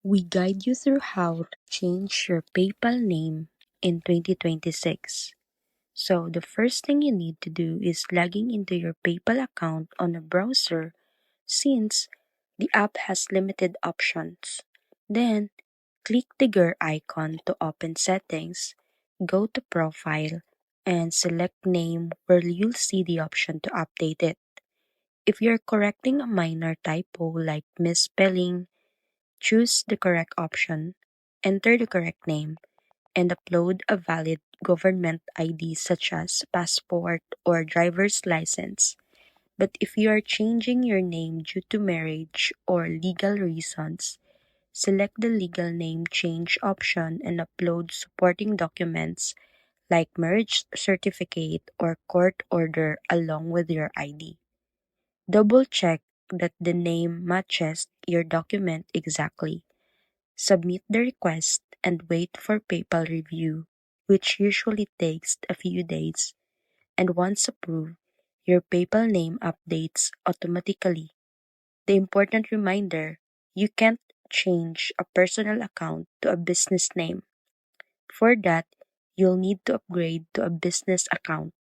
We guide you through how to change your PayPal name in 2026. So, the first thing you need to do is logging into your PayPal account on a browser since the app has limited options. Then, click the gear icon to open settings, go to Profile, and select Name where you'll see the option to update it. If you're correcting a minor typo like misspelling, choose the correct option, enter the correct name, and upload a valid government ID such as passport or driver's license. But if you are changing your name due to marriage or legal reasons, select the legal name change option and upload supporting documents like marriage certificate or court order along with your ID. Double check that the name matches your document exactly. Submit the request and wait for PayPal review, which usually takes a few days. And once approved, your PayPal name updates automatically. The important reminder, you can't change a personal account to a business name. For that, you'll need to upgrade to a business account.